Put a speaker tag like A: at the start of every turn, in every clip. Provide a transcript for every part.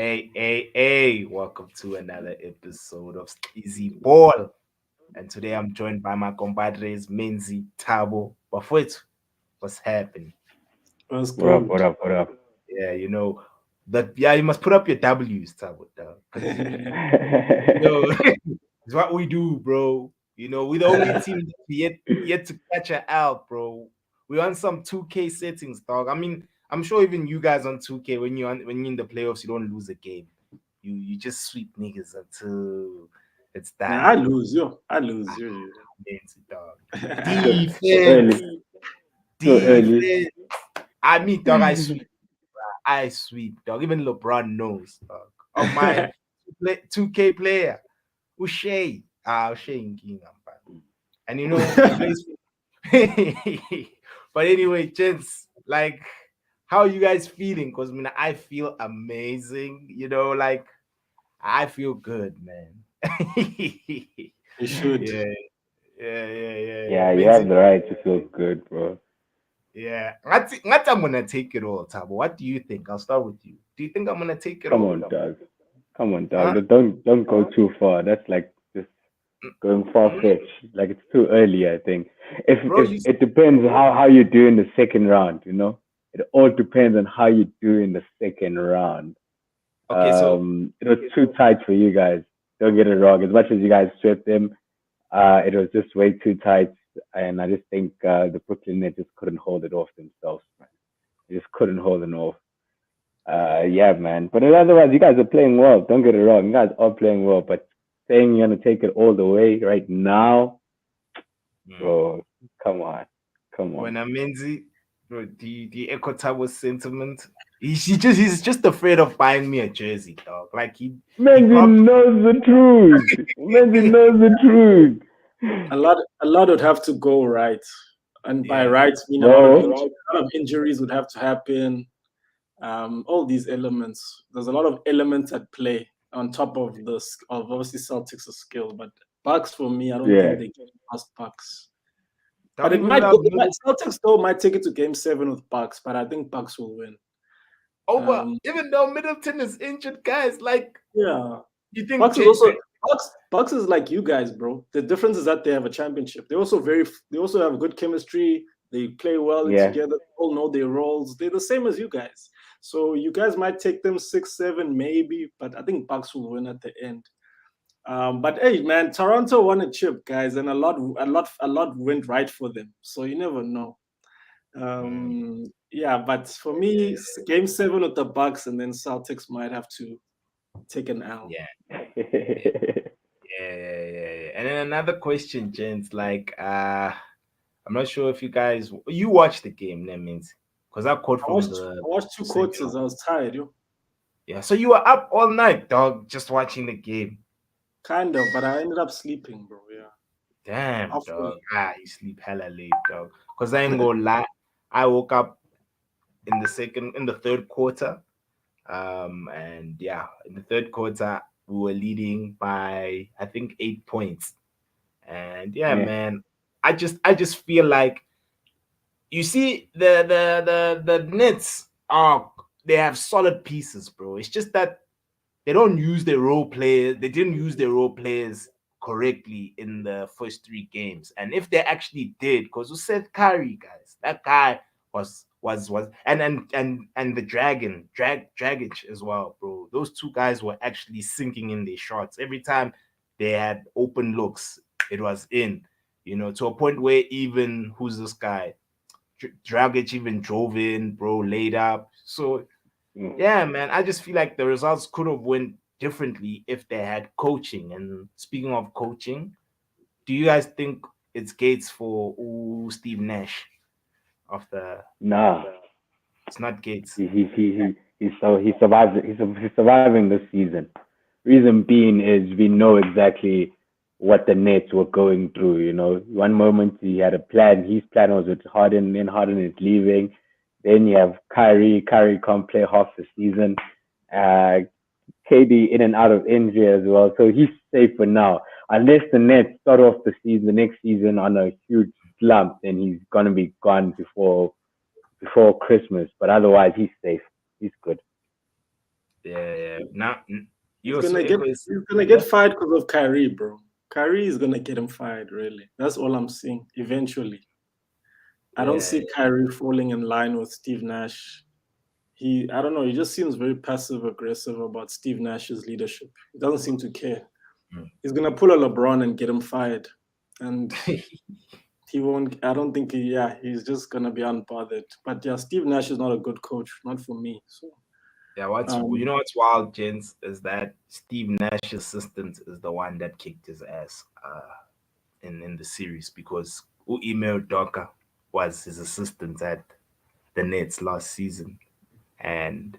A: Hey, welcome to another episode of Easy Ball. And today I'm joined by my compadres Menzi, Tabo, Bafwet. What's happening?
B: Was
C: What up? What
B: good.
C: up? What up?
A: Yeah, you must put up your W's, Tabo, because it's what we do, bro. We're the only team that yet to catch her out, bro. We on some 2K settings, dog. I mean, I'm sure even you guys on 2K when you're in the playoffs, you don't lose a game. You just sweep niggas until it's
B: Nah, I
A: done.
B: lose, yo. I lose, yo.
A: Mental dog.
C: Too
A: Defense,
C: early. Too early.
A: defense. I mean, dog, I sweep. I sweep, dog. Even LeBron knows, dog. On my 2K player, O'Shea. O'Shea in King, and he plays. But anyway, gents, like, how are you guys feeling? Because I feel amazing. I feel good, man.
B: You should.
A: Yeah, yeah.
C: Yeah, you
A: Menzi,
C: have the right to feel good, bro.
A: yeah. I'm gonna take it all, Tabo. What do you think? I'll start with you. Do you think I'm gonna take it
C: Come
A: all,
C: on,
A: dog?
C: dog. Come on, dog.
A: Huh?
C: Don't go too far. That's like just going far
A: Mm,
C: fetched. Like it's too early. I think.
A: bro,
C: If it depends how you do in the second round. It all depends on how you do in the second round.
A: okay, so
C: It was too tight for you guys. Don't get it wrong. As much as you guys swept them, it was just way too tight, and I just think the Brooklyn Nets just couldn't hold it off themselves, man. They just couldn't hold it off. Yeah, man. But otherwise, you guys are playing well. Don't get it wrong. You guys are playing well, but saying you're gonna take it all the way right now,
A: mm,
C: bro, come on, come on.
A: when Amenzi, bro, the echo Tabo's sentiment. He's just afraid of buying me a jersey, dog. Like he
C: Menzi
A: probably
C: knows the truth. Menzi knows the truth.
B: A lot would have to go right. And by
A: yeah.
B: right, mean
C: Bro,
B: a lot of injuries would have to happen. All these elements. There's a lot of elements at play on top of of obviously Celtics' skill, but Bucks for me, I don't think
C: yeah.
B: they get past Bucks. But
A: Don't
B: it
A: even
B: might go.
A: love middle
B: Celtics though might take it to Game 7 with Bucks, but I think Bucks will win.
A: over
B: Um,
A: even though Middleton is injured, guys. Like
B: yeah,
A: you think
B: Bucks is
A: Jake
B: also Bucks is like you guys, bro. The difference is that they have a championship. They also have good chemistry. They play well
C: Yeah.
B: together. They all know their roles. They're the same as you guys. So you guys might take them 6-7 maybe, but I think Bucks will win at the end. But hey, man, Toronto won a chip, guys, and a lot went right for them. So you never know.
A: mm,
B: Yeah, but for me, Game 7 with the Bucks, and then Celtics might have to take an L.
A: yeah, yeah, yeah. And then another question, gents, like I'm not sure if you watched the game, that means because I caught
B: I
A: from
B: watched
A: the
B: I watched two
A: second.
B: quarters. I was tired, yo.
A: Yeah, so you were up all night, dog, just watching the game.
B: Kind of, but I ended up sleeping, bro. Yeah.
A: Damn,
B: Halfway.
A: dog. You sleep hella late, dog. Cause I ain't gonna lie, I woke up in the third quarter. And yeah, in the third quarter, we were leading by I think 8 points. And yeah,
C: Yeah.
A: man, I just feel like you see the Nets are they have solid pieces, bro. It's just that they don't use their role players. They didn't use their role players correctly in the first three games. And if they actually did, because we said Kyrie, guys, that guy was and the Dragic as well, bro. Those two guys were actually sinking in their shots. Every time they had open looks, it was in, to a point where even who's this guy? Dragic even drove in, bro, laid up. So
C: Mm.
A: yeah, man, I just feel like the results could have went differently if they had coaching. And speaking of coaching, do you guys think it's Gates for Steve Nash of the?
C: Nah.
A: It's not Gates.
C: He's surviving this season. Reason being is we know exactly what the Nets were going through. One moment he had a plan. His plan was with Harden, then Harden is leaving. Then you have Kyrie. Kyrie can't play half the season. Uh, KD in and out of injury as well, so he's safe for now. Unless the Nets start off the next season on a huge slump, then he's gonna be gone before Christmas. But otherwise, he's safe. He's good.
A: Yeah. Now,
B: He's
A: yo, so
B: gonna get
A: Echo is
B: he's gonna get
A: yeah.
B: fired because of Kyrie, bro. Kyrie is gonna get him fired. Really, that's all I'm seeing. Eventually, I don't
A: Yeah,
B: see Kyrie falling in line with Steve Nash. I don't know. He just seems very passive aggressive about Steve Nash's leadership. He doesn't seem to care.
A: Mm.
B: He's gonna pull a LeBron and get him fired, and he won't. I don't think yeah, he's just gonna be unbothered. But yeah, Steve Nash is not a good coach, not for me. So
A: Yeah,
B: um,
A: what's wild, gents, is that Steve Nash's assistant is the one that kicked his ass in the series because Ime Udoka was his assistant at the Nets last season. And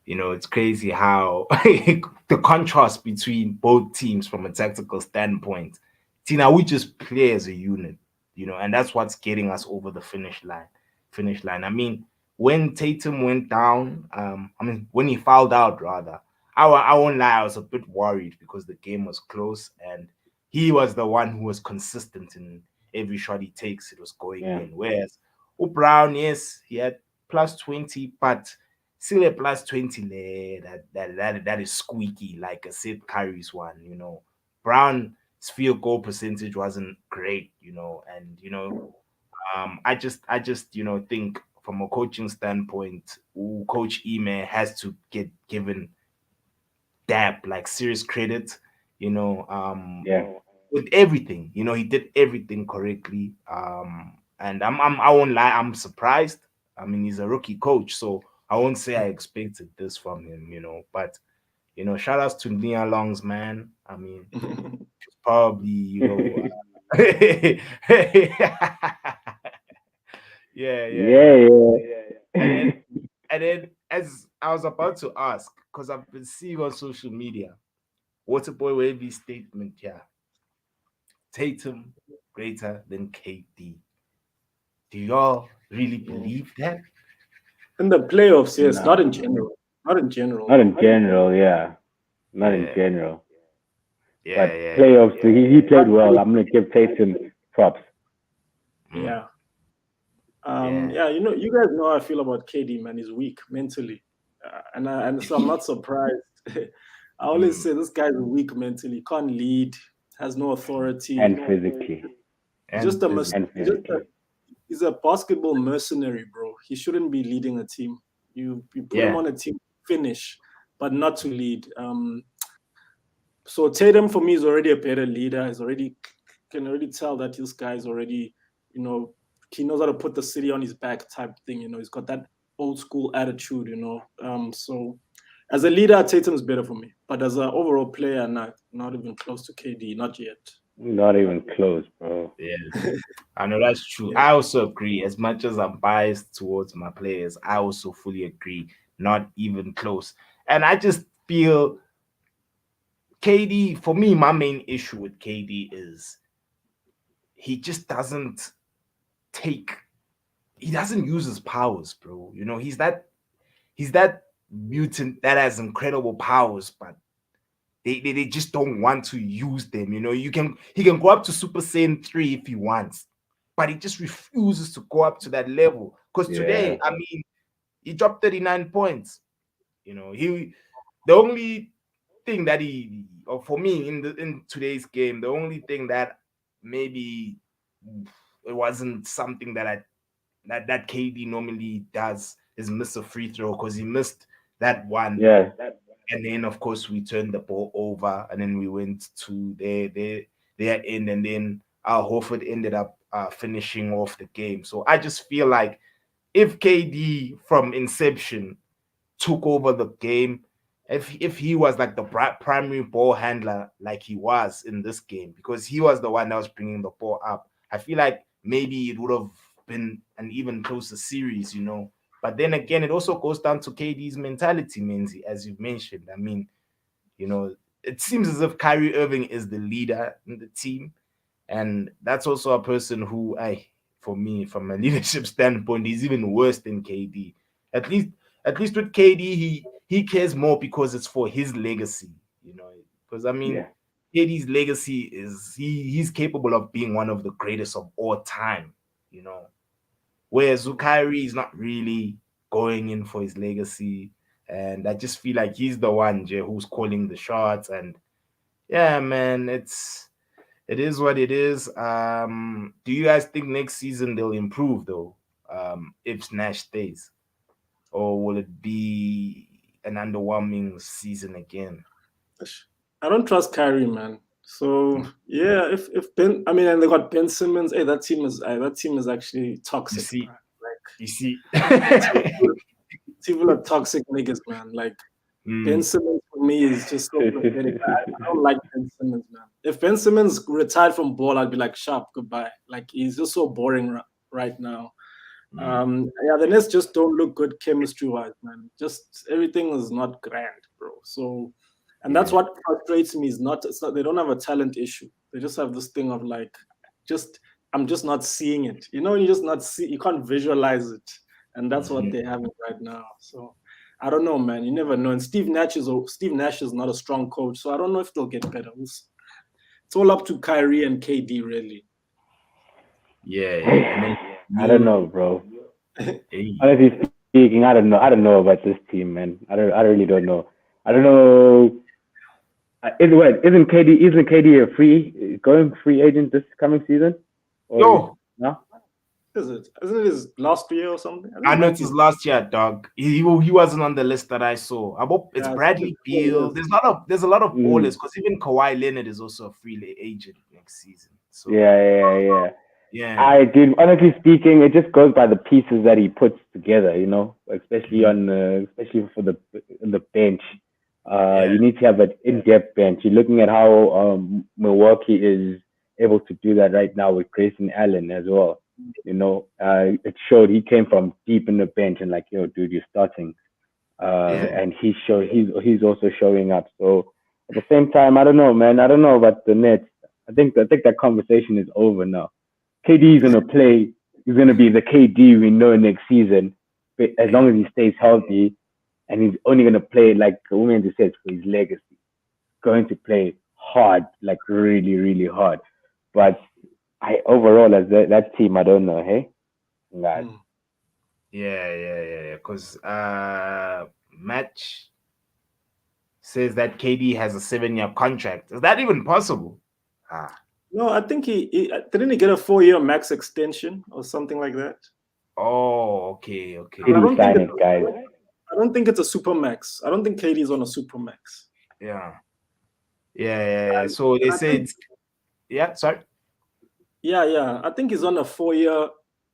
A: it's crazy how the contrast between both teams from a tactical standpoint. Tina, we just play as a unit, and that's what's getting us over the finish line. Finish line. I mean, when Tatum went down, when he fouled out, rather, I won't lie, I was a bit worried because the game was close and he was the one who was consistent in every shot he takes. It was going
C: Yeah.
A: in. Whereas Brown, yes, he had plus 20, but still a plus 20 there. That is squeaky, like a Sid Curry's one, Brown's field goal percentage wasn't great, and I just think from a coaching standpoint, Coach Ime has to get given dap like serious credit, you know, um,
C: Yeah.
A: with everything. He did everything correctly. And I won't lie, I'm surprised. I mean, he's a rookie coach, so I won't say I expected this from him, but shout outs to Nia Longs, man. I mean, probably, yeah.
C: Yeah,
A: And then
C: yeah.
A: as I was about to ask, because I've been seeing on social media, Waterboy Wavy's statement here. Tatum greater than KD. Do y'all really believe that?
B: in the playoffs, yes, not in
C: No,
B: general. Not in general,
C: not in
B: no.
C: general. Yeah, not in
A: Yeah,
C: general.
A: yeah,
C: But
A: yeah, yeah.
C: playoffs, he played
B: Not
C: well.
B: really.
C: I'm gonna give Taysom props.
A: Mm,
B: Yeah.
A: yeah.
B: Yeah, you guys know how I feel about KD, man. He's weak mentally, and so I'm not surprised. I always
A: Mm,
B: say this guy's weak mentally. Can't lead, has no authority.
C: And physically.
B: He's
A: and
B: just a
C: And
B: he's just a,
C: physically.
B: he's a basketball mercenary, bro. He shouldn't be leading a team. You put him
A: yeah,
B: on a team to finish, but not to lead. So Tatum for me is already a better leader. He's already can already tell that this guy is already, you know, he knows how to put the city on his back type thing. He's got that old school attitude. So as a leader, Tatum's better for me. But as an overall player, not even close to KD, not yet.
C: Not even close, bro.
A: yes. I know that's true.
B: Yeah.
A: I also agree. As much as I'm biased towards my players, I also fully agree. Not even close. And I just feel KD, for me, my main issue with KD is he just doesn't take he doesn't use his powers, bro. He's that mutant that has incredible powers, but they just don't want to use them. He can go up to Super Saiyan 3 if he wants, but he just refuses to go up to that level. Because
C: Yeah.
A: today, I mean, he dropped 39 points. He the only thing that or for me in today's game, the only thing that maybe it wasn't something that KD normally does is miss a free throw because he missed that one,
C: Yeah.
A: and then of course we turned the ball over, and then we went to their end, and then our Horford ended up finishing off the game. So I just feel like if KD from inception took over the game, if he was like the primary ball handler like he was in this game, because he was the one that was bringing the ball up, I feel like maybe it would have been an even closer series. But then again, it also goes down to KD's mentality, Menzi, as you've mentioned. I mean, it seems as if Kyrie Irving is the leader in the team, and that's also a person who, for me, from a leadership standpoint, is even worse than KD. At least, at least with KD, he cares more because it's for his legacy. Because I mean,
C: Yeah.
A: KD's legacy is he's capable of being one of the greatest of all time. You know, whereas Kyrie is not really going in for his legacy. and I just feel like he's the one who's calling the shots. And yeah, man, it is what it is. Do you guys think next season they'll improve though? If Nash stays, or will it be an underwhelming season again?
B: I don't trust Kyrie, man. So yeah, if Ben, I mean, and they got Ben Simmons. Hey, that team is actually
A: You
B: toxic,
A: see,
B: bro. Like
A: you see.
B: people are toxic niggas, man. Like Ben
A: Mm,
B: Simmons for me is just so pathetic. I don't like Ben Simmons, man. If Ben Simmons retired from ball, I'd be like, sharp, goodbye. Like he's just so boring right now.
A: mm,
B: Yeah, the Nets just don't look good chemistry wise, man. Just everything is not grand, bro. So, and that's
A: yeah,
B: what frustrates me. It's not they don't have a talent issue. They just have this thing of like, just I'm just not seeing it. You know, you just not see, you can't visualize it, and that's what
A: mhm.
B: they have right now. So, I don't know, man. You never know. And Steve Nash is not a strong coach, so I don't know if they'll get better. It's all up to Kyrie and KD, really.
A: Yeah, yeah. And then
C: I don't
A: you,
C: know, bro.
A: hey,
C: Honestly speaking, I don't know. I don't know about this team, man. I really don't know. I don't know. Isn't KD a free going free agent this coming season? Or
A: yo,
C: no?
B: Is it? Isn't it his last year or something? I think
A: I
B: it
A: know
B: might
A: it's
B: be.
A: his last year, dog. He wasn't on the list that I saw. I hope it's
B: Yeah,
A: Bradley
B: 4 years.
A: Beal. There's a lot of ballers
C: Mm,
A: because even Kawhi Leonard is also a free agent next season. So
C: yeah.
A: yeah,
C: I did. Honestly speaking, it just goes by the pieces that he puts together. You know,
A: mhm,
C: especially for the bench.
A: yeah,
C: You need to have an in-depth bench. You're looking at how Milwaukee is able to do that right now with Grayson Allen as well. You know, it showed he came from deep in the bench and like, yo, dude, you're starting.
A: yeah,
C: And he's also showing up. So at the same time, I don't know, man. I don't know about the Nets. I think that conversation is over now. KD is gonna play. He's gonna be the KD we know next season, but as long
A: yeah,
C: as he stays healthy, and he's only gonna play like Women just says for his legacy. Going to play hard, like really, really hard. But I overall as that team, I don't know. Hey, guys.
B: Hmm.
A: yeah. Because Match says that KD has a 7-year contract. Is that even possible? Ah,
B: No, I think he didn't he get a 4 year max extension or something like that.
A: oh,
B: And I
C: Did
A: okay.
C: he
B: don't think
C: sign
B: it's
C: it, guys?
B: I don't think it's a super max. I don't think KD is on a super max.
A: Yeah, yeah. So they
B: And I
A: say
B: think
A: it's yeah. Sorry.
B: yeah. I think he's on a 4 year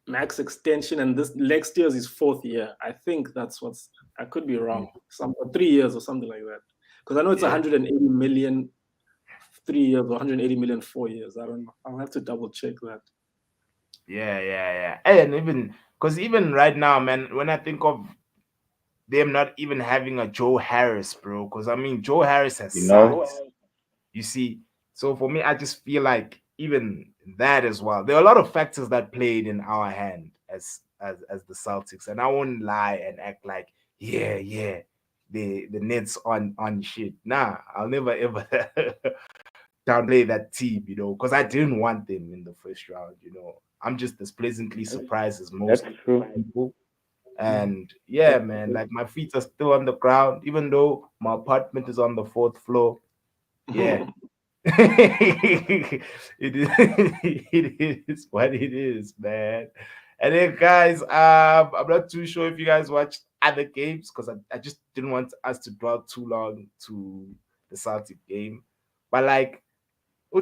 B: max extension, and this next year is his 4th year. I think that's what's. I could be
A: Mm,
B: wrong. Some 3 years or something like that. Because I know it's
A: yeah.
B: 180 million 3 years or 180 million 4 years. I don't know. I'll have to double check that.
A: Yeah. And even because even right now, man, when I think of them not even having a Joe Harris, bro, because I mean Joe Harris has
C: You know?
A: size. You see, so for me, I just feel like even that as well. There are a lot of factors that played in our hand as the Celtics, and I won't lie and act like yeah, the Nets on shit. Nah, I'll never ever downplay that team, because I didn't want them in the first round. I'm just as pleasantly surprised as
C: That's
A: most
C: true.
A: people.
B: Mhm.
A: And yeah, man, like my feet are still on the ground, even though my apartment is on the fourth floor. Yeah. it is it is what it is, man. And then guys, I'm not too sure if you guys watched other games because I just didn't want us to dwell too long to the Celtic game. But like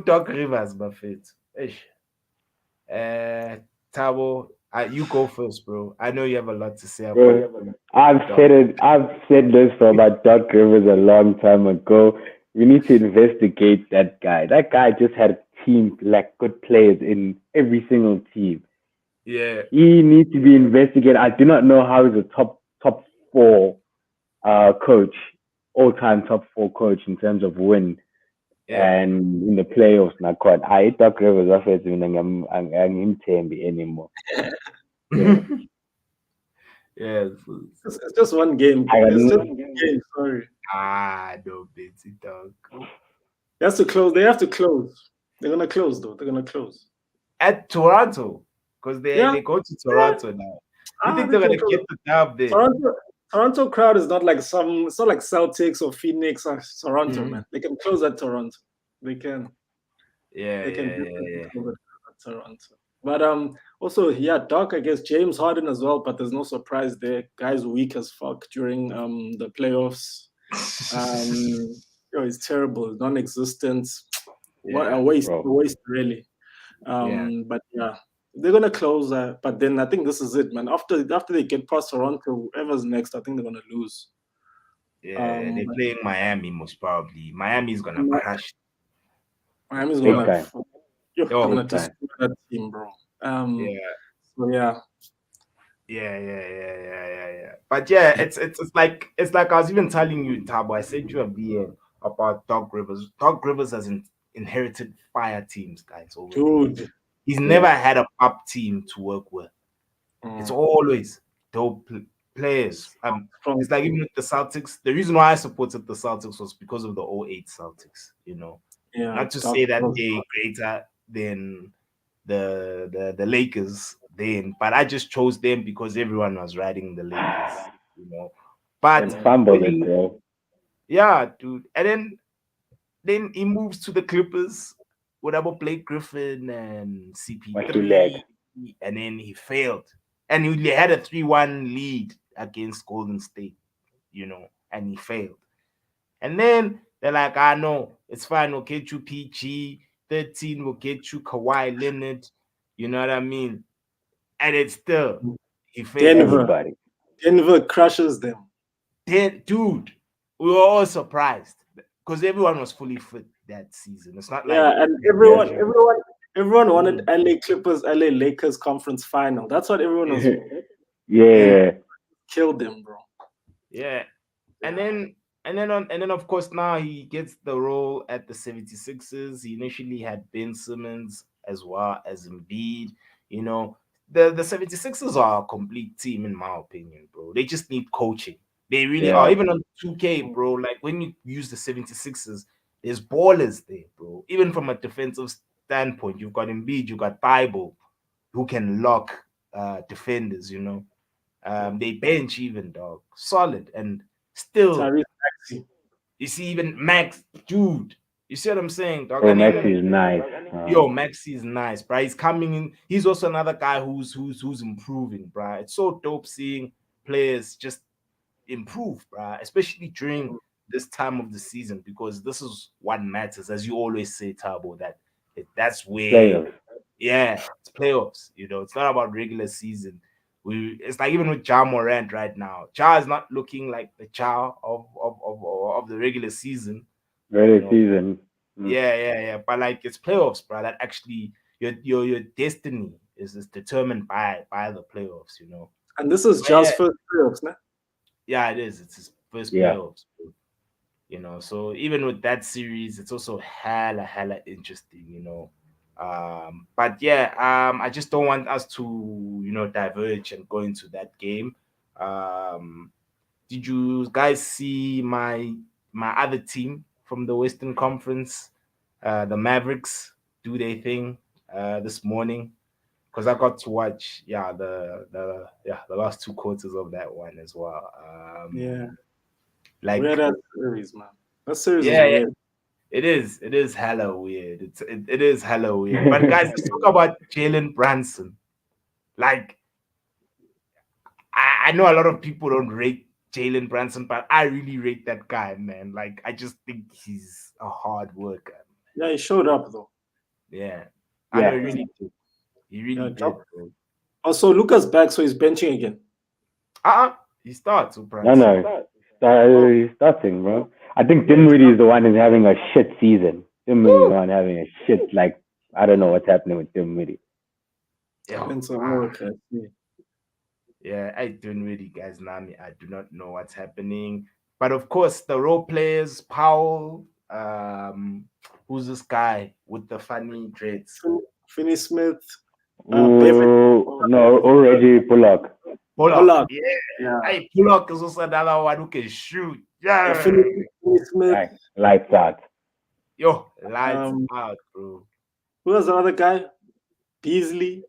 A: Doc Rivers, Buffett. Tabo, you go first, bro. I know you have a lot to say about
C: Bro, I've
A: Doc.
C: said it. I've said this for about Doc Rivers a long time ago. We need to investigate that guy. That guy just had a team like good players in every single team.
A: Yeah,
C: He needs to be investigated. I do not know how he's a top four coach, all time top four coach in terms of win
A: yeah.
C: and in the playoffs. Not quite. I Doc Rivers offensive I'm him anymore.
A: Yes.
B: It's just one game.
C: I got
B: It's just one game. Sorry.
A: No, Betsy dog.
B: They have to close. They have to close. They're gonna close though. They're gonna close.
A: At Toronto, because they
B: Yeah,
A: they go to
B: yeah.
A: Toronto now. You think
B: They
A: they're
B: can
A: gonna
B: close.
A: get the dub there?
B: Toronto. Toronto crowd is not like some. It's not like Celtics or Phoenix or Toronto,
A: Mhm.
B: man. They can close at Toronto. They can.
A: Yeah,
B: They can
A: yeah, yeah,
B: definitely
A: yeah.
B: close at Toronto. But also yeah, Doc. I guess James Harden as well. But there's no surprise there. Guys weak as fuck during the playoffs. It's terrible, non-existent. What
A: Yeah,
B: a
C: bro.
B: waste, really.
A: yeah,
B: But yeah, they're gonna close. But then I think this is it, man. After they get past Toronto, whoever's next, I think they're gonna lose.
A: yeah. They're
B: But
A: playing Miami most probably. Miami's gonna
B: Mi-
A: crush.
B: Miami's
C: Big
B: gonna,
A: Yo,
C: time.
B: they're
A: yo,
B: gonna
C: Big time.
B: destroy that team, bro. Um,
A: yeah.
B: so yeah,
A: Yeah. But yeah, it's like I was even telling you, Tabo. I sent you a VM about Doc Rivers. Doc Rivers has inherited fire teams, guys, over the years.
B: dude.
A: He's never
C: Yeah.
A: had a pop team to work with. It's
B: Mm.
A: always dope players.
B: From
A: It's like even with the Celtics. The reason why I supported the Celtics was because of the '08 Celtics.
B: yeah,
A: Not to
B: Doc
A: say that
B: Rivers.
A: they're greater than the Lakers then, but I just chose them because everyone was riding the Lakers, you know. But
C: And
B: Mm.
C: fumbled
A: when
C: it,
A: you
C: bro.
A: yeah, dude. And then he moves to the Clippers with about Blake Griffin and
C: What you leg.
A: CP3, and then he failed. And he had a 3-1 lead against Golden State, and he failed. And then they're like, no, it's fine, we'll get you PG, 13 will get you Kawhi Leonard, you know what I mean? And it's still, he failed.
B: Denver.
C: Everybody.
B: Denver crushes them.
A: Then, dude, we were all surprised because everyone was fully fit that season. It's not like
B: Yeah, and
C: Yeah.
B: everyone wanted
A: Mm,
B: LA Clippers, LA Lakers conference final. That's what everyone was. And
C: Yeah.
B: killed them, bro.
A: yeah. And then of course now he gets the role at the 76ers. He initially had Ben Simmons as well as Embiid. You know, the 76ers are a complete team in my opinion, bro. They just need coaching. They really are.
C: Yeah.
A: Even on 2K, bro, like when you use the 76ers, there's ballers there, bro. Even from a defensive standpoint, you've got Embiid, you've got Bible who can lock defenders. They bench even, dog. Solid. And still,
B: Tyrese Maxey.
A: you see, even Max, dude, you see what I'm saying, dog?
C: Bro,
A: And
C: Maxi
A: even
C: is nice.
A: Maxi is nice, bro. He's coming in. He's also another guy who's improving, bro. It's so dope seeing players just improve, bro, especially during this time of the season, because this is what matters, as you always say, Tabo, that's where,
C: Playoffs.
A: yeah, it's playoffs. It's not about regular season. It's like even with Ja Morant right now. Ja is not looking like the Ja of the regular season, you
C: Regular
A: know.
C: season. Mm.
A: Yeah. But like it's playoffs, bro. That actually your destiny is determined by the playoffs.
B: And this is
A: But yeah,
B: just first playoffs, nah?
A: yeah, it is. It's his first
C: Yeah.
A: playoffs, bro. So even with that series, it's also hella interesting. But yeah, I just don't want us to, diverge and go into that game. Um, did you guys see my other team from the Western Conference, the Mavericks, do their thing this morning? Because I got to watch, the last two quarters of that one as well.
B: Yeah.
A: Like,
B: Weird ass series, man. That series is
A: yeah,
B: weird.
A: it is hella weird. It is hella weird. But guys, let's talk about Jalen Brunson. Like, I know a lot of people don't rate Jalen Brunson, but I really rate that guy, man. Like, I just think he's a hard worker.
B: Yeah, he showed up though.
A: Yeah, I know
C: Yeah.
A: he really did. He really
B: Yeah,
A: did, bro.
B: also, Luca's back, so he's benching again.
A: He starts with
C: No,
A: Brunson.
C: no.
B: Oh,
C: He's starting, bro. I think
B: yeah,
C: Dinwiddie is the one who's having a shit season. Dinwiddie is the one having a shit, like, I don't know what's happening with Dinwiddie.
A: Yo,
B: Spencer. Oh, okay. Yeah.
A: yeah, I don't really, guys. Nami, I do not know what's happening. But of course, the role players, Powell, who's this guy with the funny dreads?
B: Finney Smith, Beverly
C: Ooh, no, already Bullock.
A: Pollock.
B: Pollard.
A: Yeah,
B: Yeah,
A: hey, Pollock is also another one who can shoot.
B: yeah,
A: Yeah,
B: Finney Smith.
C: Right. Lights out.
A: yo, lights
B: Um,
A: out, bro.
B: who was the other guy? Beasley.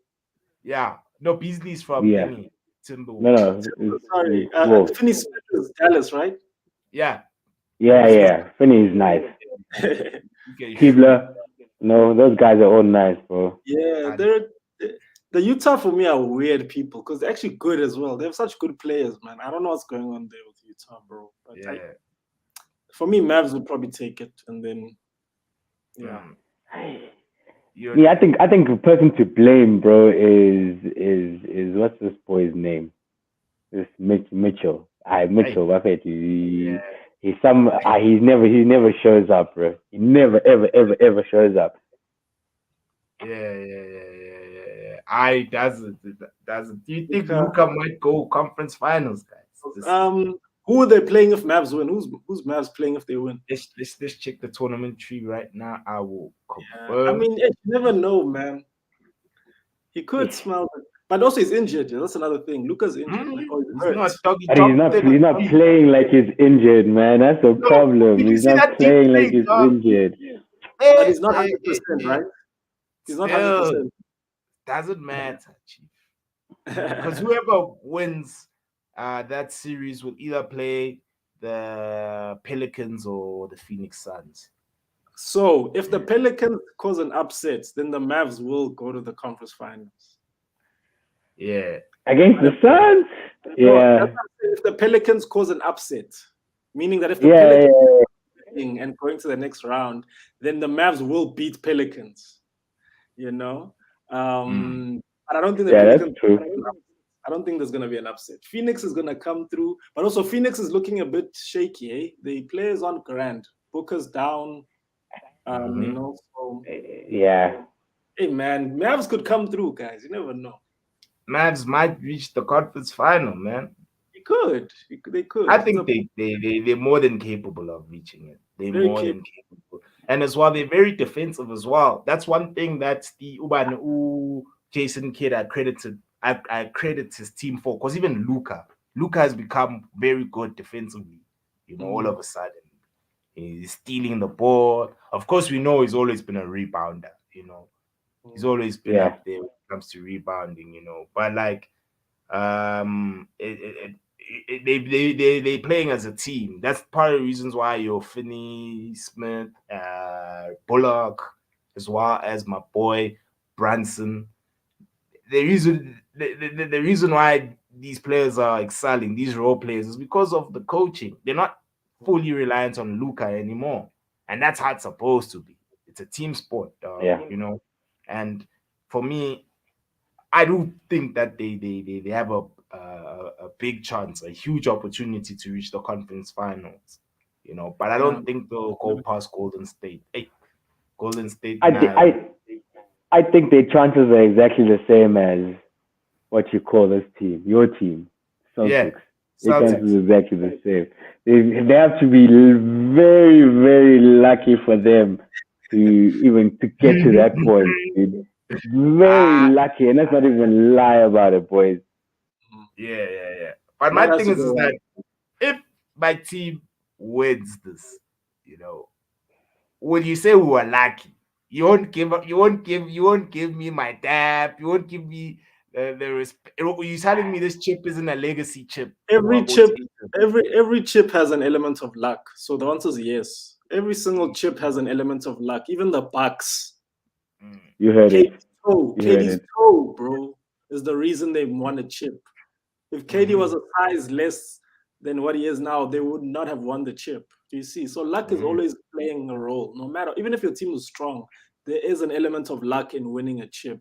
A: Yeah, no, Beasley's from
C: Yeah.
A: Thingy.
C: No,
A: Timberwolves.
C: no,
B: Sorry,
C: it's Wolves.
B: Finney Smith is Dallas, right?
A: Yeah,
C: Yeah,
A: he's got
C: yeah. Finney is nice.
A: okay, shrimp.
C: Keebler, no, those guys are all nice, bro.
B: Yeah,
A: And
B: they're the Utah for me are weird people because they're actually good as well. They have such good players, man. I don't know what's going on there with Utah, bro. But
A: yeah,
B: for me, Mavs would probably take it, and then yeah.
A: mm, you're
C: Yeah, I think the person to blame, bro, is what's this boy's name? This Mitchell.
A: hey,
C: Mitchell. I bet
A: yeah,
C: he never shows up, bro. He never ever shows up.
A: yeah. I doesn't. Do you think
B: Luka,
A: Luca might go conference finals, guys? This is
B: who are they playing if Mavs win? Who's Mavs playing if they win?
A: let's check the tournament tree right now. I will
B: I
A: confirm.
B: mean, you never know, man. He could smell it, but also he's injured. Yeah, that's another thing. Luca's injured,
A: Hmm,
B: man. Oh, he's
A: he's
B: hurt.
A: not doggy
C: But
A: top
C: he's not
A: 33.
C: playing like he's injured, man. That's the
A: No,
C: problem.
A: did you
C: He's
A: see
C: not
A: that deep
C: playing like
A: three,
C: he's
A: dog?
C: injured.
B: But he's not 100%,
A: Hey.
B: right? He's not
A: Still
B: 100%.
A: doesn't matter, chief. Because whoever wins that series will either play the Pelicans or the Phoenix Suns.
B: So if the Pelicans cause an upset, then the Mavs will go to the conference finals.
A: Yeah.
C: Against the Suns?
B: No, that's
C: Yeah.
B: what I'm saying. If the Pelicans cause an upset, meaning that if the
C: Yeah,
B: Pelicans
C: yeah,
B: are winning and going to the next round, then the Mavs will beat Pelicans. You know,
A: Mm.
B: but I don't think the
C: yeah, that's
B: Pelicans.
C: true.
B: I don't think there's going to be an upset. Phoenix is going to come through, but also Phoenix is looking a bit shaky. Eh? The players aren't grand. Booker's down.
A: Mhm.
B: So
C: Yeah.
B: hey man, Mavs could come through, guys. You never know.
A: Mavs might reach the conference final, man.
B: He could. They
A: I
B: could. It's
A: think
B: a
A: they're more than capable of reaching it. They're
B: very
A: more
B: capable.
A: than capable. And as well, they're very defensive as well. That's one thing that the Uban Jason Kidd I credit his team for, because even Luca has become very good defensively, all of a sudden. He's stealing the ball. Of course, we know he's always been a rebounder. He's always been
C: Yeah.
A: up there when it comes to rebounding. But like they playing as a team. That's part of the reasons why you're Finney Smith, Bullock, as well as my boy Branson. The reason why these players are excelling, these role players, is because of the coaching. They're not fully reliant on Luca anymore, and that's how it's supposed to be. It's a team sport,
C: Yeah.
A: And for me, I do think that they have a big chance, a huge opportunity to reach the conference finals. But I
B: Yeah.
A: don't think they'll go past Golden State. Hey, Golden State,
C: I, thi-
A: nah.
C: I think their chances are exactly the same as what you call this team, your team,
A: Yeah,
C: Celtics. Their chances
A: Celtics.
C: are exactly the same. They have to be very, very lucky for them to even to get to that point, dude. Very
A: Ah,
C: lucky, and let's not even lie about it, boys.
A: yeah. But my
B: That has
A: thing
B: to
A: is
B: go right.
A: that if my team wins this, you know, would you say we were lucky? You won't give me my dab. You won't give me the respect. You're telling me this chip isn't a legacy chip.
B: Every
A: Go
B: chip,
A: take it.
B: every chip has an element of luck. So the answer is yes. Every single chip has an element of luck. Even the Bucks.
A: Mm,
C: You heard it.
B: KD's toe,
C: You heard
B: KD's
C: it.
B: toe, bro, is the reason they won a chip. If KD was
A: mhm,
B: a size less than what he is now, they would not have won the chip. Do you see? So luck is
A: mhm.
B: always playing a role. No matter, even if your team is strong, there is an element of luck in winning a chip.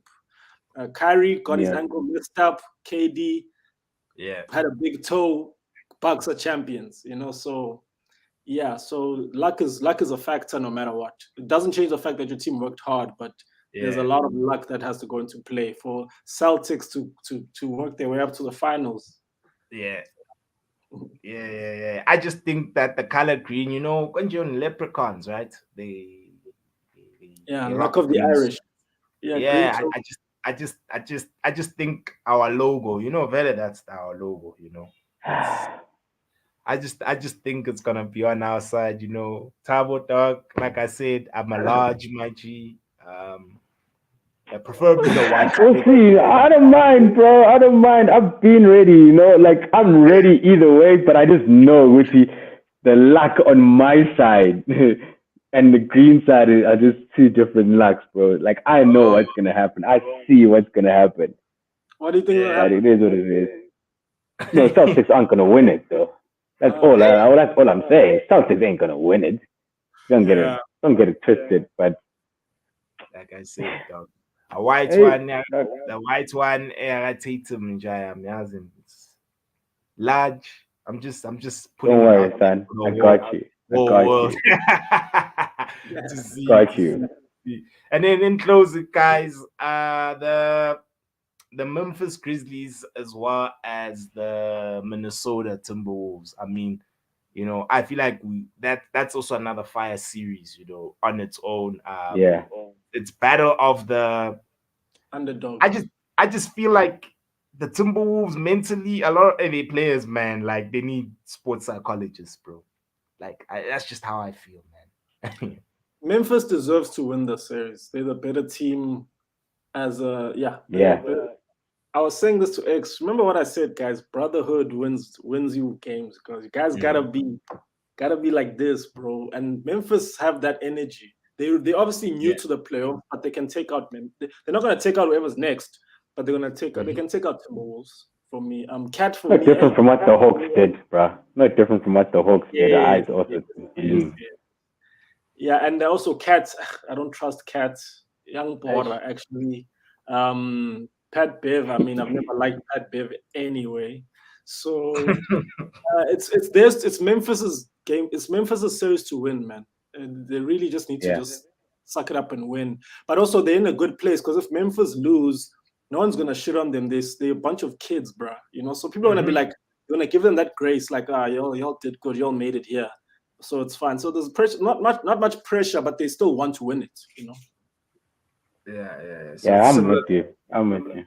B: Kyrie got his
C: Yeah.
B: ankle messed up. KD
A: Yeah,
B: had a big toe. Bucks are champions. So yeah. So luck is a factor no matter what. It doesn't change the fact that your team worked hard, but there's a
A: yeah,
B: lot of luck that has to go into play for Celtics to work their way up to the finals.
A: yeah. Yeah. I just think that the color green, when you're on leprechauns, right?
B: Yeah,
A: They
B: luck
A: rock
B: of the
A: green.
B: Irish. Yeah, green
A: Yeah,
B: toe.
A: I just think our logo, Vele, that's our logo. It's I just think it's gonna be on our side. Turbo dog, like I said, I'm a large my G. preferably the white.
C: We'll see. I don't mind, bro. I don't mind. I've been ready, like I'm ready either way, but I just know with the luck on my side and the green side are just two different lucks, bro. Like I know what's gonna happen. I see what's gonna happen.
B: What do you think will
A: Yeah.
C: But
B: happen?
C: it is what it is. No, Celtics aren't gonna win it though. That's all. That's all I'm saying. Celtics ain't gonna win it.
B: Yeah.
C: Don't get it twisted. But
A: Like I said, dog. A white
C: hey,
A: one, yeah, the white one, I Tatum, Jayam, Yazim. It's large. I'm just putting
C: don't
A: him
C: worry,
A: out there
C: son.
A: for
C: I
A: the whole,
C: got you. I
A: whole
C: got
A: world
C: you.
A: to see,
C: Got
A: to see,
C: you.
A: to see. And then in closing, guys, the Memphis Grizzlies as well as the Minnesota Timberwolves. I mean, I feel like that's also another fire series, on its own.
C: Yeah.
A: It's battle of the.
B: Underdog.
A: I just feel like the Timberwolves mentally, a lot of their players, man, like they need sports psychologists, bro. Like that's just how I feel, man.
B: Memphis deserves to win the series. They're the better team they're
C: Yeah.
B: better. I was saying this to X. Remember what I said, guys? Brotherhood wins you games because you guys gotta be like this, bro. And Memphis have that energy. They obviously new
A: Yeah.
B: to the playoff, but they can take out They're not gonna take out whoever's next, but they're gonna take out. They
A: Mhm.
B: can take out Timberwolves for me. Cat for
C: Not
B: me.
C: different from what the Hawks did, bro. Not different from what the Hawks did. I
B: Yes,
C: also
B: yes, yes,
C: believe.
B: yes. Yeah, and also Cat. I don't trust Cat. Young
A: Eish.
B: Bora actually. Pat Bev. I mean, I've never liked Pat Bev anyway. So it's Memphis's game. It's Memphis's series to win, man. And they really just need to
C: Yeah.
B: just suck it up and win. But also they're in a good place because if Memphis lose, no one's gonna shit on them. They're a bunch of kids, bruh. So people are gonna be
A: Mhm.
B: like, they're gonna give them that grace, like, y'all did good, y'all made it here. So it's fine. So there's pressure, not much pressure, but they still want to win it.
A: Yeah. So
C: Yeah,
A: it's
C: I'm
A: similar.
C: with you. I'm with you.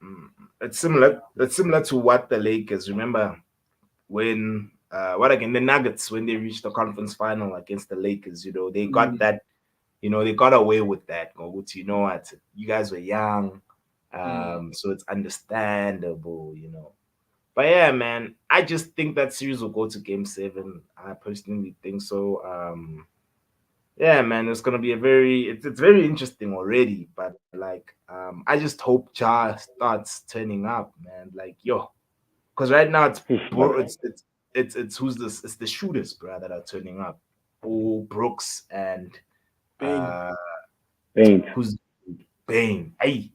A: Mm, It's similar. It's similar to what the Lakers. Remember when what again? The Nuggets when they reached the conference final against the Lakers. They got
B: Mm,
A: that. They got away with that. Which what? You guys were young,
B: mm.
A: so it's understandable. But yeah, man, I just think that series will go to Game 7. I personally think so. Yeah, man, it's gonna be it's very interesting already. But like, I just hope Ja starts turning up, man. Like, yo, because right now
C: Fish,
A: bro,
C: man.
A: it's who's this? It's the shooters, bro, that are turning up. Oh, Brooks and
B: Pain.
A: uh,
C: Paint.
A: who's Bane? Hey,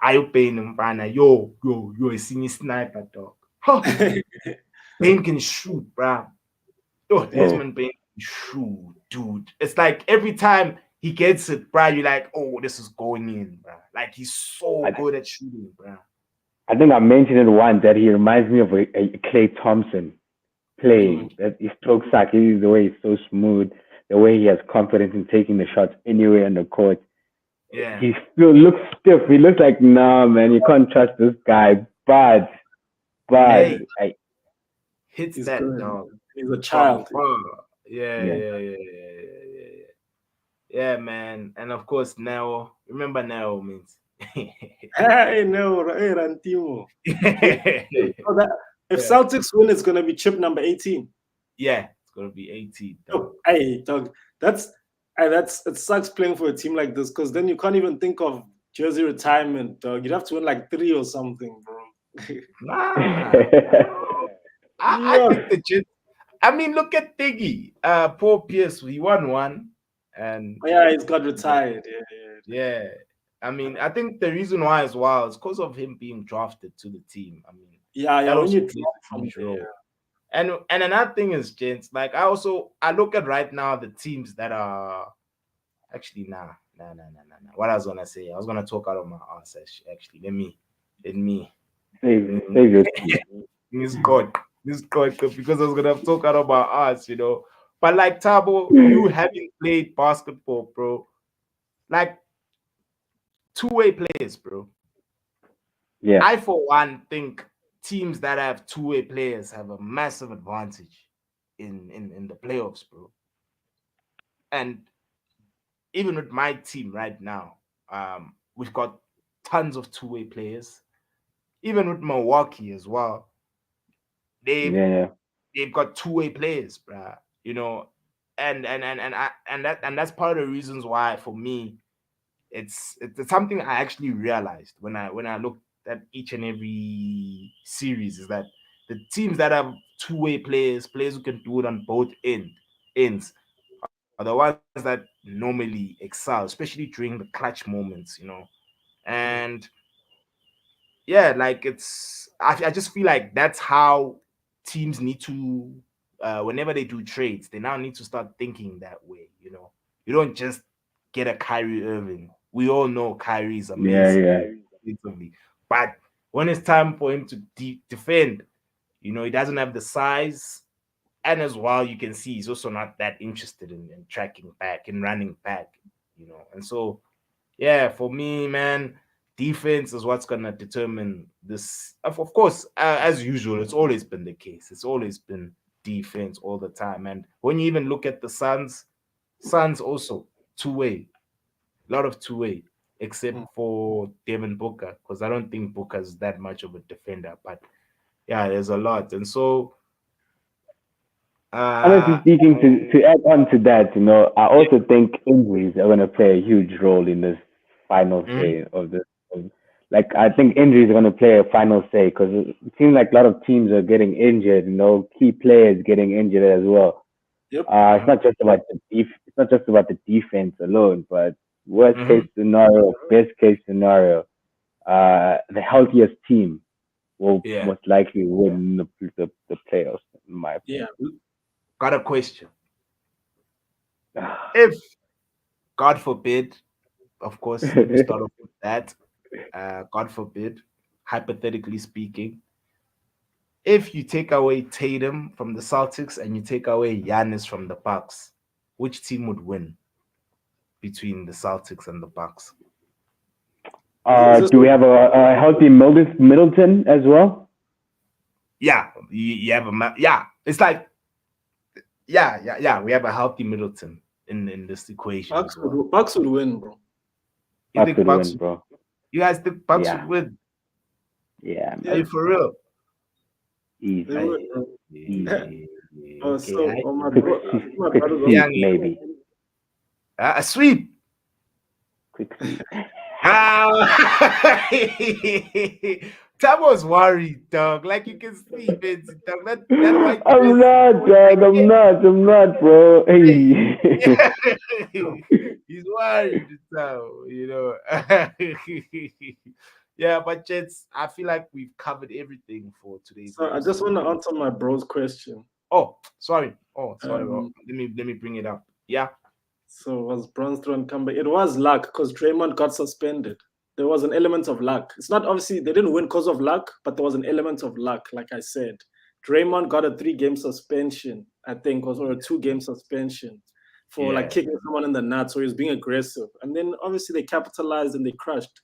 A: Ayo Bane and you're a senior sniper, dog. Huh? Bane can shoot, bro. Oh,
C: Oh.
A: Desmond Bain, shoot, dude. It's like every time he gets it, bro, you're like, oh, this is going in, bro. Like he's so
C: I,
A: good at shooting, bro.
C: I think I mentioned it once that he reminds me of a Clay Thompson
B: Mm.
C: playing. That his stroke sack, the way he's so smooth, the way he has confidence in taking the shots anywhere on the court.
A: Yeah,
C: He still looks stiff. He looks like, nah, man, you can't trust this guy. But
A: hey, hits
B: He's
A: that
B: good.
A: dog
B: He's a
A: from
B: child.
A: afar. Yeah,
C: yeah,
A: yeah, yeah, yeah, yeah, yeah, yeah. Yeah, man. And of course, Neo. Remember Neo means.
B: Hey, no, hey, Rantimo. Big play.
A: Yeah,
B: So that if Celtics win, it's gonna be chip number 18.
A: yeah, it's gonna be 18, dog.
B: Oh, hey, dog. That's it sucks playing for a team like this because then you can't even think of jersey retirement, dog. You'd have to win like 3 or something, bro.
A: Nah, I
B: Yeah.
A: think the Jets. I mean, look at Tiggy. Poor Pierce, he won one, and
B: Yeah, he's got retired. Yeah.
A: yeah. I mean, I think the reason why as well is because of him being drafted to the team. I mean,
B: Yeah,
A: that
B: when
A: also
B: you
A: plays
B: drop
A: a
B: from
A: huge role.
B: there.
A: And another thing is, gents, like I look at right now the teams that are actually nah. What I was gonna say, I was gonna talk out of my ass. Actually,
C: save your tea.
A: Miss God, because I was gonna talk out of my ass. But like Tabo, you having played basketball, bro, like two-way players, bro.
C: Yeah,
A: I for one think teams that have two-way players have a massive advantage in the playoffs, bro. And even with my team right now, We've got tons of two-way players. Even with Milwaukee as well, they've
C: Yeah,
A: they've got two-way players, bruh. You know, and that's part of the reasons why for me it's something I actually realized when I looked at each and every series is that the teams that have two-way players, players who can do it on both ends, are the ones that normally excel, especially during the clutch moments,
B: Yeah.
A: And yeah, like I just feel like that's how teams need to whenever they do trades, they now need to start thinking that way. You don't just get a Kyrie Irving. We all know Kyrie is
C: yeah,
A: amazing
C: yeah,
A: defensively, but when it's time for him to defend, he doesn't have the size, and as well you can see he's also not that interested in tracking back and running back. And so yeah, for me, man, defense is what's gonna determine this. Of course, as usual, it's always been the case. It's always been defense all the time. And when you even look at the Suns also two-way, a lot of two-way, except
B: Mm.
A: for Devin Booker, because I don't think Booker's that much of a defender. But yeah, there's a lot, and so
C: honestly
A: uh,
C: speaking, to add on to that, I also think injuries are going to play a huge role in this final
A: mhm,
C: say of this. Like, I think injuries are going to play a final say because it seems like a lot of teams are getting injured. Key players getting injured as well.
B: Yep.
C: It's not just about it's not just about the defense alone, but worst case
A: mhm.
C: scenario, best case scenario, the healthiest team will
A: Yeah,
C: most likely win the playoffs, in my
B: Yeah.
C: opinion.
A: got a question. If God forbid, of course, let me start off with that. God forbid, hypothetically speaking, if you take away Tatum from the Celtics and you take away Giannis from the Bucks, which team would win between the Celtics and the Bucks?
B: Is this
C: Do we have a healthy Middleton as well?
A: Yeah, you have yeah. It's like yeah. We have a healthy Middleton in this equation as well.
B: Bucks would win, bro.
A: You
C: Bucks
A: think
C: would
A: Bucks?
C: win, bro.
A: You guys think Bucks would
C: Yeah,
A: win?
C: yeah,
A: Are
B: Yeah,
A: you
C: man.
A: for real?
B: they
C: Easy,
B: would,
A: I,
B: bro.
A: okay,
B: So
C: quick,
B: my
C: quick
B: brother's
C: sweep,
B: also
A: Young,
C: maybe.
A: a sweep.
C: Quick sweep.
A: Ah, Tam was worried, dog. Like you can see, Vince, dog. That white
C: I'm
A: jersey.
C: not,
A: Like,
C: dog. I'm not, bro. Hey.
A: he's worried, Tam. Yeah, but gents, I feel like we've covered everything for today's
B: So I just
A: episode.
B: want to answer my bro's question.
A: Oh, sorry. Oh, sorry.
B: Um,
A: Let me bring it up. Yeah.
B: so was Bronze throwing comeback? It was luck because Draymond got suspended. There was an element of luck. It's not obviously they didn't win because of luck, but there was an element of luck. Like I said, Draymond got a 3-game suspension, I think, or a 2-game suspension for like
A: Yeah.
B: kicking someone in the nuts. So he was being aggressive, and then obviously they capitalized and they crushed.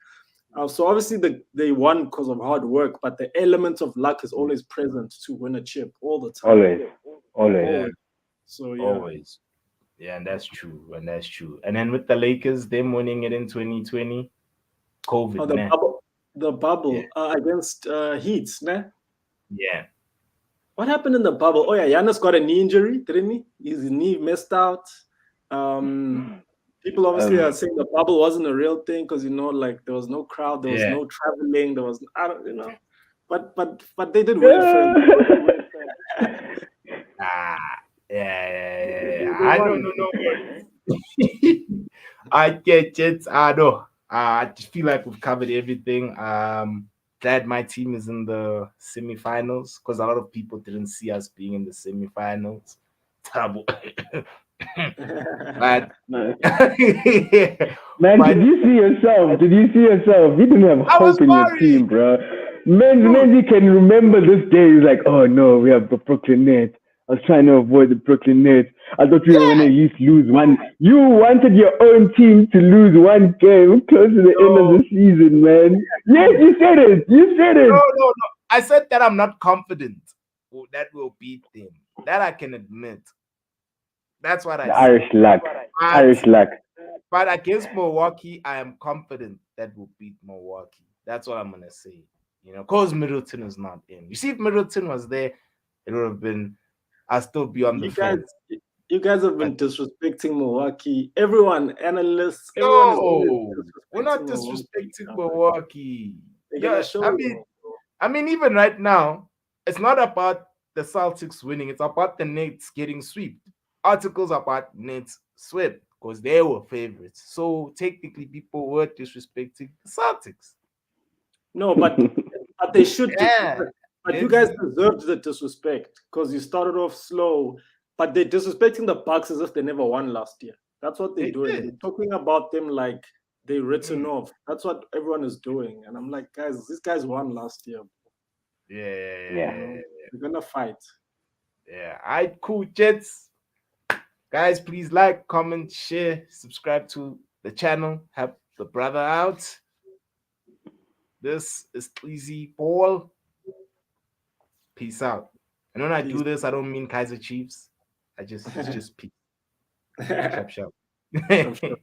B: So obviously they won because of hard work, but the element of luck is always present to win a chip all the time.
C: Always, always.
A: Yeah.
B: Always. So yeah.
A: Always. Yeah, and that's true. And that's true. And then with the Lakers, them winning it in 2020,
B: Oh,
A: COVID,
B: the
A: man.
B: bubble, the
A: Yeah.
B: bubble against Heat, nah?
A: Yeah.
B: What happened in the bubble? Oh yeah, Giannis got a knee injury, didn't he? His knee messed out. People obviously are
C: Um,
B: saying the bubble wasn't a real thing because like there was no crowd, there was
A: Yeah.
B: no traveling, there was I don't. But they did win it fairly.
C: yeah.
A: Ah, yeah.
B: They
A: I know,
B: won.
A: no worries. I get it. I know. I just feel like we've covered everything. Glad my team is in the semifinals because a lot of people didn't see us being in the semifinals. Terrible. But
C: Man,
A: but
C: did you see yourself? Did you see yourself? You didn't have
A: I was
C: hope in your
A: worried,
C: team, bro. Man,
A: dude.
C: you can remember this day. He's like, oh no, we have the Brooklyn Nets. I was trying to avoid the Brooklyn Nets. I thought we were
A: Yeah,
C: gonna at least lose one. You wanted your own team to lose one game close to the end of
A: no,
C: the season, man. Yes,
A: dude.
C: you said it. You said
A: No,
C: it.
A: no, no. I said that I'm not confident that we'll beat them. That I can admit. That's what I
C: The
A: said.
C: Irish luck.
A: But
C: Irish luck.
A: But against Milwaukee, I am confident that we'll beat Milwaukee. That's what I'm gonna say. Cause Middleton is not in. You see, if Middleton was there, it would have been. I'll still be on the
B: You guys,
A: fence.
B: you guys have
A: But
B: been disrespecting Milwaukee. Everyone, analysts, everyone is always
A: no, we're
B: disrespecting
A: not
B: Milwaukee.
A: disrespecting Milwaukee.
B: They're gonna
A: Yeah,
B: show you.
A: I mean, even right now, it's not about the Celtics winning. It's about the Nets getting swept. Articles about Nets swept because they were favorites. So technically, people were disrespecting the Celtics.
B: No, but they should
A: Yeah,
B: disrespect. But you
A: let's
B: guys
A: see.
B: deserved the disrespect because you started off slow. But they're disrespecting the Bucks as if they never won last year. That's what they're
A: They
B: doing. They're
A: did.
B: talking about them like they're written
A: Mm,
B: off. That's what everyone is doing. And I'm like, guys, these guys won last year. You
C: Yeah.
A: yeah,
B: know, they're gonna fight.
A: yeah. All right, cool, Jets. Guys, please like, comment, share, subscribe to the channel. Help the brother out. This is Easy Paul. Peace out. And when I
B: Peace.
A: do this, I don't mean Kaiser Chiefs. It's just peace. Shap shap.
B: Sure, sure.